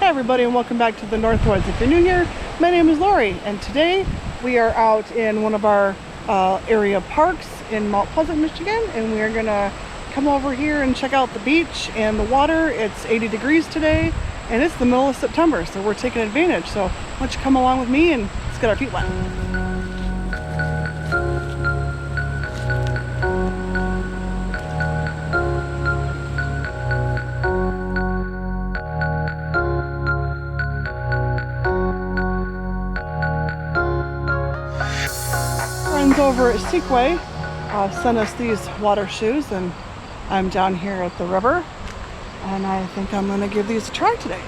Hey everybody, and welcome back to the Northwoods. If you're new here, my name is Lori, and today we are out in one of our area parks in Mount Pleasant, Michigan, and we are gonna come over here and check out the beach and the water. It's 80 degrees today, and it's the middle of September, so we're taking advantage. So why don't you come along with me and let's get our feet wet. Friends over at Seekway sent us these water shoes, and I'm down here at the river, and I think I'm going to give these a try today.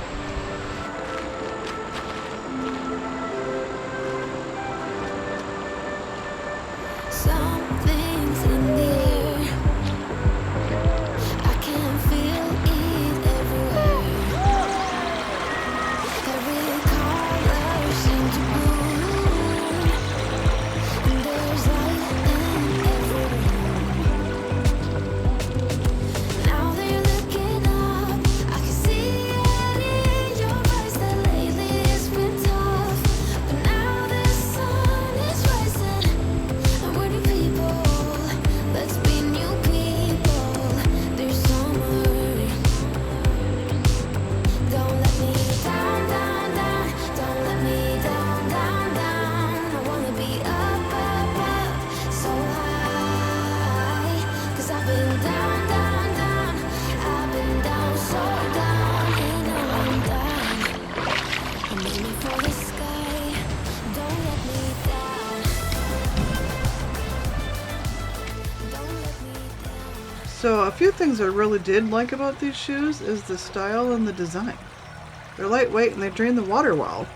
So a few things I really did like about these shoes is the style and the design. They're lightweight and they drain the water well.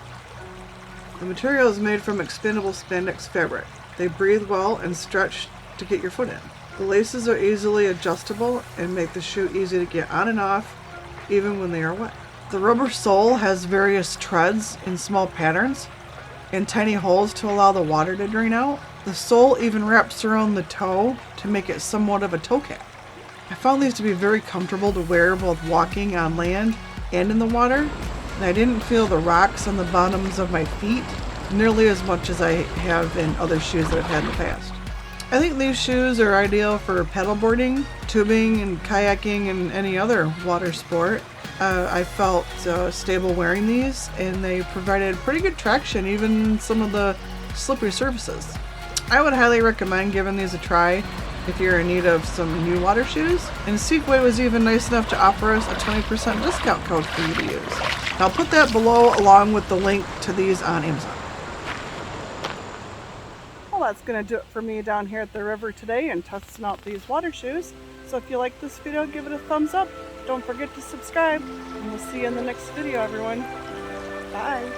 The material is made from expandable spandex fabric. They breathe well and stretch to get your foot in. The laces are easily adjustable and make the shoe easy to get on and off even when they are wet. The rubber sole has various treads in small patterns and tiny holes to allow the water to drain out. The sole even wraps around the toe to make it somewhat of a toe cap. I found these to be very comfortable to wear both walking on land and in the water, and I didn't feel the rocks on the bottoms of my feet nearly as much as I have in other shoes that I've had in the past. I think these shoes are ideal for paddleboarding, tubing, and kayaking, and any other water sport. I felt stable wearing these, and they provided pretty good traction even in some of the slippery surfaces. I would highly recommend giving these a try if you're in need of some new water shoes. And Seekway was even nice enough to offer us a 20% discount code for you to use. I'll put that below along with the link to these on Amazon. Well, that's going to do it for me down here at the river today and testing out these water shoes. So if you like this video, give it a thumbs up. Don't forget to subscribe, and we'll see you in the next video, everyone. Bye.